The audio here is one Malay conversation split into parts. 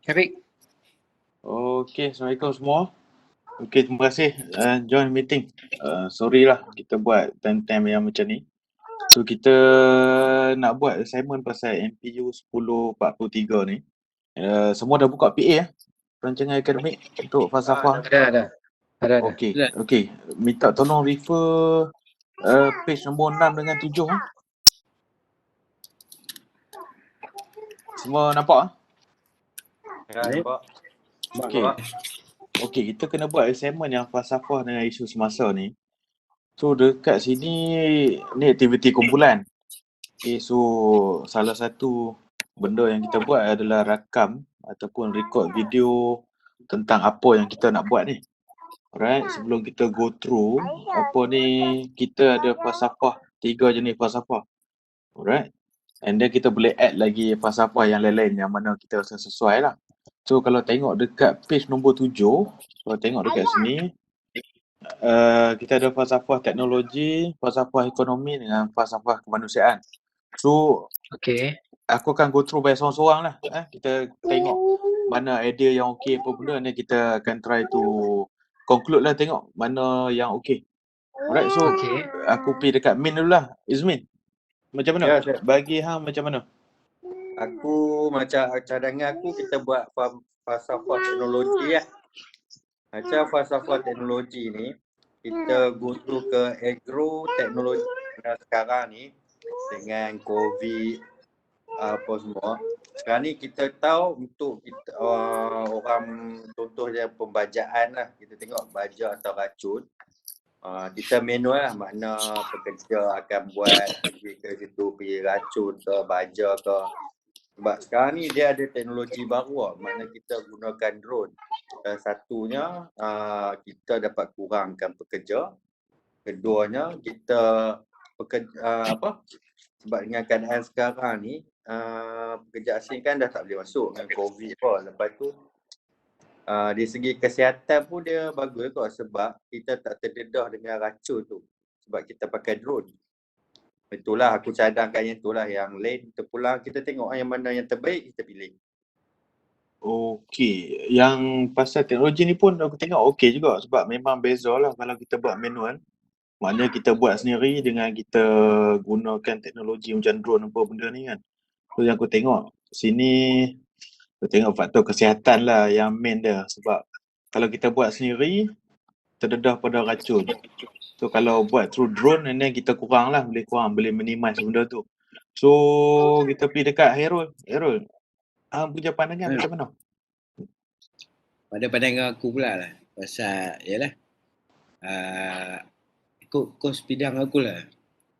Eric. Okey, Assalamualaikum semua. Okey, terima kasih join meeting. Sorry lah kita buat time-time yang macam ni. So kita nak buat assignment pasal MPU 1043 ni. Semua dah buka PA perancangan akademik untuk falsafah. Ada. Okey. Minta tolong refer page nombor 6 dengan 7 Semua nampak Nampak. Okey, kita kena buat assignment yang falsafah dengan isu semasa ni. So dekat sini ni aktiviti kumpulan. Okay, so salah satu benda yang kita buat adalah rakam ataupun record video tentang apa yang kita nak buat ni. Alright, sebelum kita go through apa ni, kita ada falsafah, 3 jenis falsafah. Alright. And then kita boleh add lagi falsafah yang lain-lain yang mana kita rasa sesuai lah. So kalau tengok dekat page nombor 7, kalau tengok dekat sini, kita ada falsafah teknologi, falsafah ekonomi dengan falsafah kemanusiaan. So, aku akan go through by seorang-seorang lah. Kita tengok mana idea yang okey apa benda ni, kita akan try to conclude lah, tengok mana yang okey. Alright, so aku pergi dekat Min dulu lah. Izmin, macam mana? Bagi hang macam mana? Aku macam cadangan aku kita buat falsafah teknologi lah. Macam falsafah teknologi ni kita go through ke agro teknologi sekarang ni dengan COVID apa semua. Sekarang ni kita tahu untuk kita, orang contohnya pembajaan lah, kita tengok baja atau racun. Kita manual lah, makna pekerja akan buat pergi ke situ, pergi racun ke baja ke. Sebab sekarang ni dia ada teknologi baru lah, makna kita gunakan drone. Satunya kita dapat kurangkan pekerja. Keduanya kita sebab dengan keadaan sekarang ni pekerja asing kan dah tak boleh masuk dengan COVID pun. Lepas tu dari segi kesihatan pun dia bagus kot, sebab kita tak terdedah dengan racun tu sebab kita pakai drone. Itulah aku cadangkan yang itulah, yang lain terpulang kita tengok yang mana yang terbaik kita pilih. Okey, yang pasal teknologi ni pun aku tengok okey juga, sebab memang beza lah kalau kita buat manual. Maknanya kita buat sendiri dengan kita gunakan teknologi macam drone apa benda ni kan. So yang aku tengok sini, aku tengok faktor kesihatan lah yang main dia. Sebab kalau kita buat sendiri, terdedah pada racun. So kalau buat through drone, ni kita kurang lah, boleh minimize benda tu. So kita pergi dekat Hairul. Punya pandangan macam mana? Pada pandangan aku pula lah, pasal yalah ikut kos bidang aku lah.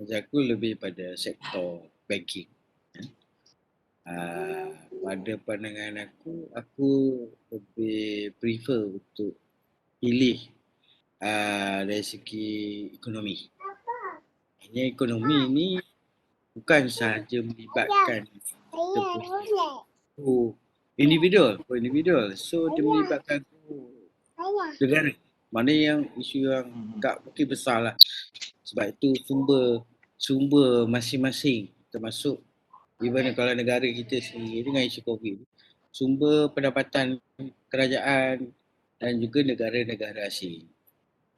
Macam aku lebih pada sektor banking. Pada pandangan aku lebih prefer untuk pilih dari segi ekonomi. Hanya ekonomi ni bukan sahaja melibatkan individual. So dia melibatkan negara. Mana yang isu yang tak mungkin besar lah. Sebab itu sumber masing-masing, termasuk even kalau negara kita sendiri dengan isu COVID, sumber pendapatan kerajaan dan juga negara-negara asing.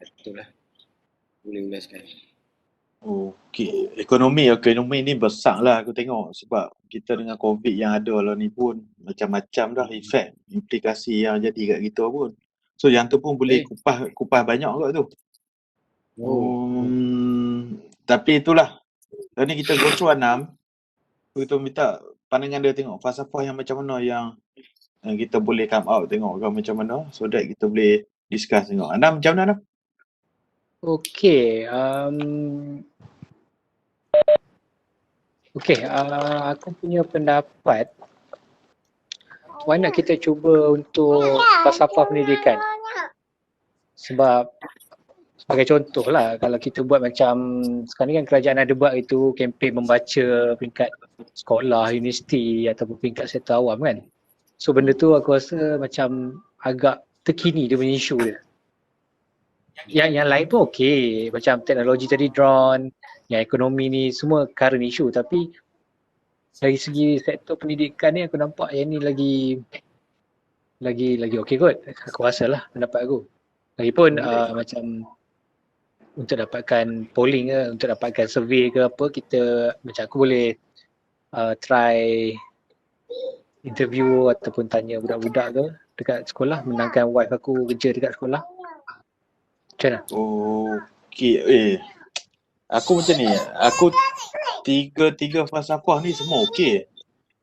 Itulah boleh ulaskan. Okey, ekonomi ni besar lah aku tengok, sebab kita dengan COVID yang ada lah ni pun macam-macam dah efek, implikasi yang jadi kat kita pun. So yang tu pun boleh kupas banyak kat tu. Tapi itulah, tadi kita go through Anam, kita minta pandangan dia, tengok falsafah yang macam mana yang kita boleh come out, tengok kan macam mana, so that kita boleh discuss tengok. Anam macam mana Anam? Okey, aku punya pendapat, why not kita cuba untuk falsafah pendidikan. Sebab sebagai contoh lah, kalau kita buat macam sekarang ni kan kerajaan ada buat itu kempen membaca peringkat sekolah, universiti ataupun peringkat sektor awam kan. So benda tu aku rasa macam agak terkini dia punya isu dia. Yang lain pun okey, macam teknologi tadi, drone, yang ekonomi ni semua current issue, tapi dari segi sektor pendidikan ni aku nampak yang ni lagi lagi okey kot. Aku rasa lah pendapat aku. Lagipun Boleh. macam untuk dapatkan polling ke, untuk dapatkan survey ke apa, kita macam aku boleh try interview ataupun tanya budak-budak ke dekat sekolah, menangkan wife aku kerja dekat sekolah. Macam mana? Okey. Aku macam ni, aku tiga falsafah ni semua okey.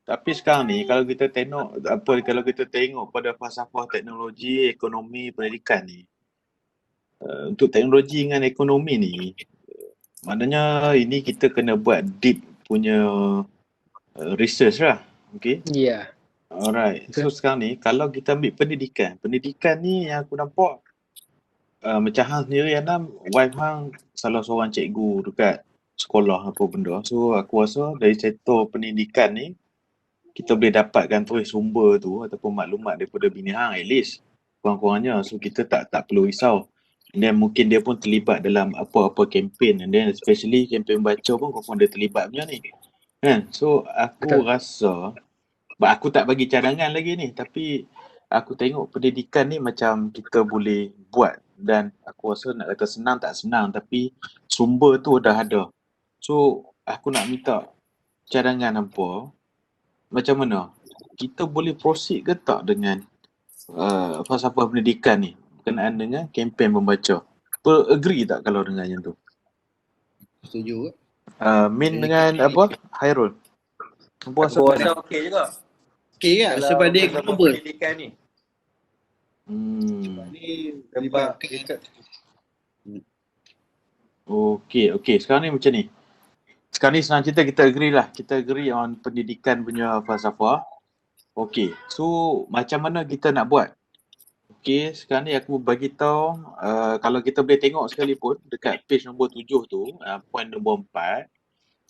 Tapi sekarang ni kalau kita tengok pada falsafah teknologi, ekonomi, pendidikan ni, untuk teknologi dengan ekonomi ni, maknanya ini kita kena buat deep punya research lah. Okay. Ya. Alright. So sekarang ni kalau kita ambil pendidikan ni yang aku nampak macam hang sendiri Anam, wife hang salah seorang cikgu dekat sekolah apa benda. So aku rasa dari sektor pendidikan ni kita boleh dapatkan terus sumber tu ataupun maklumat daripada bini hang at least kurang-kurangnya. So kita tak perlu risau. Dan mungkin dia pun terlibat dalam apa-apa kempen, and then especially kempen baca pun dia terlibat punya ni. Kan? So aku rasa aku tak bagi cadangan lagi ni, tapi aku tengok pendidikan ni macam kita boleh buat, dan aku rasa nak kata senang tak senang, tapi sumber tu dah ada. So aku nak minta cadangan apa, macam mana kita boleh proceed ke tak dengan falsafah pendidikan ni berkenaan dengan kempen membaca. Agree tak kalau dengan yang tu? Setuju ke? Min dengan apa? Hairul. Aku rasa okey juga. Okey tak? Sebab dia falsafah global. pendidikan ni. Ni Sebab Okey. Sekarang ni macam ni. Sekarang ni senang cerita kita agree lah. Kita agree on pendidikan punya falsafah. Okey. So macam mana kita nak buat? Okey, sekarang ni aku bagi tahu kalau kita boleh tengok sekalipun dekat page nombor 7 tu, point nombor 4.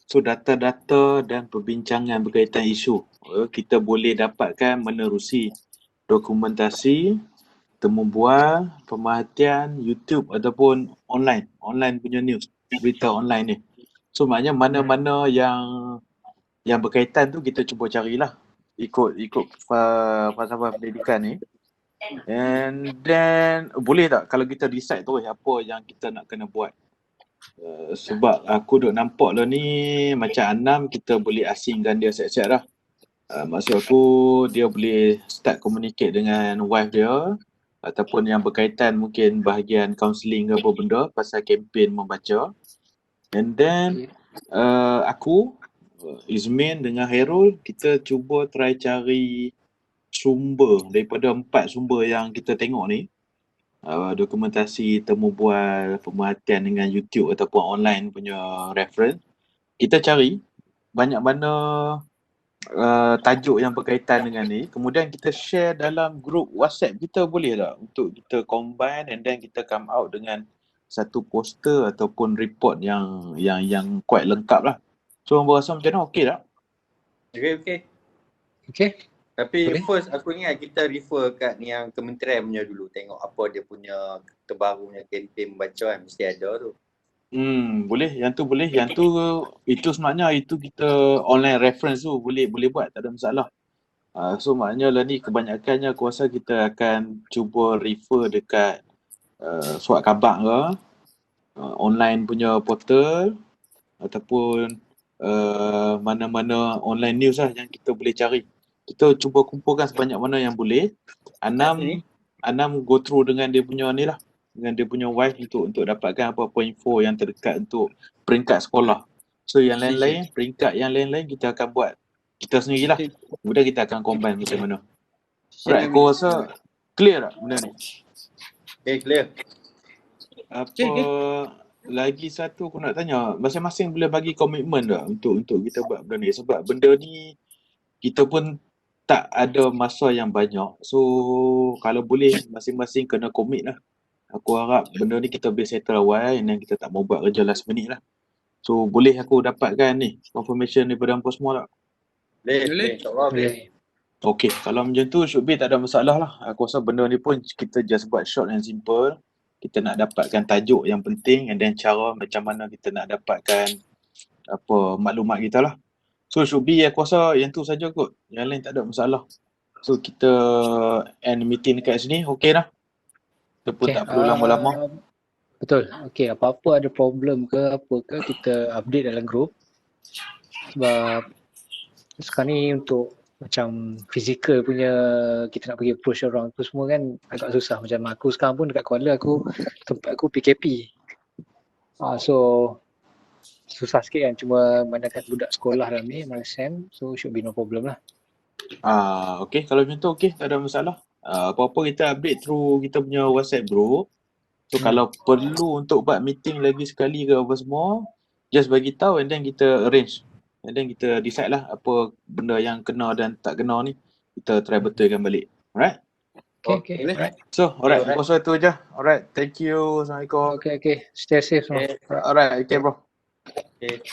So data-data dan perbincangan berkaitan isu. Kita boleh dapatkan menerusi dokumentasi, temu bual, pemerhatian, YouTube ataupun online punya news, berita online ni. So maknanya mana-mana yang berkaitan tu kita cuba carilah ikut falsafah pendidikan ni. And then boleh tak kalau kita decide tu apa yang kita nak kena buat. Sebab aku duk nampak lah ni macam Anam kita boleh asingkan dia siap-siap dah. Maksud aku dia boleh start communicate dengan wife dia ataupun yang berkaitan mungkin bahagian counselling ke apa benda pasal kempen membaca. And then aku Izmin dengan Hairul kita cuba try cari sumber daripada 4 sumber yang kita tengok ni. Dokumentasi, temu bual, pemerhatian dengan YouTube ataupun online punya reference. Kita cari banyak mana tajuk yang berkaitan dengan ni, kemudian kita share dalam group WhatsApp kita, boleh tak untuk kita combine and then kita come out dengan satu poster ataupun report yang quite lengkap lah. So orang rasa macam mana, okey tak? Okay. Tapi first aku ingat kita refer kat ni yang kementerian punya dulu, tengok apa dia punya terbaru punya kempen membaca kan, mesti ada tu. Boleh. Yang tu boleh. Yang tu itu sebenarnya itu kita online reference tu boleh buat, tak ada masalah. So maknanya lah ni kebanyakannya aku rasa kita akan cuba refer dekat surat khabar ke, online punya portal ataupun mana-mana online news lah yang kita boleh cari. Kita cuba kumpulkan sebanyak mana yang boleh. Anam go through dengan dia punya ni lah, dengan dia punya wife untuk dapatkan apa-apa info yang terdekat untuk peringkat sekolah. So yang lain-lain, peringkat yang lain-lain kita akan buat kita sendirilah. Kemudian kita akan combine macam mana. Alright, aku rasa clear tak benda ni? Clear. Apa lagi satu aku nak tanya, masing-masing boleh bagi komitmen tak untuk kita buat benda ni? Sebab benda ni kita pun tak ada masa yang banyak. So kalau boleh masing-masing kena commit lah. Aku harap benda ni kita boleh settle awal dan kita tak mau buat kerja last minute lah. So boleh aku dapatkan ni confirmation daripada hampa semua tak? Boleh. Okay, kalau macam tu should be tak ada masalah lah. Aku rasa benda ni pun kita just buat short and simple. Kita nak dapatkan tajuk yang penting and then cara macam mana kita nak dapatkan maklumat kita lah. So should be aku rasa yang tu saja kot. Yang lain tak ada masalah. So kita end meeting dekat sini, okey dah? Kita pun tak perlu lama-lama. Betul. Okey, apa-apa ada problem ke apa ke kita update dalam group. Sebab sekarang ni untuk macam fizikal punya kita nak pergi approach orang tu semua kan agak susah. Macam aku sekarang pun dekat Kuala tempat aku PKP. So susah sikit kan, cuma mandakan budak sekolah dalam ni, SEM, so should be no problem lah. Okey, kalau macam tu okey, tak ada masalah. Apa-apa kita update through kita punya WhatsApp group. So kalau perlu untuk buat meeting lagi sekali ke apa semua, just bagi tahu and then kita arrange. And then kita decide lah apa benda yang kena dan tak kena ni. Kita try betulkan balik. Alright? Okay. Alright. So, alright. Pasal tu je. Alright. Thank you. Assalamualaikum. Okay. Stay safe semua. Alright. Okay, bro. Okay.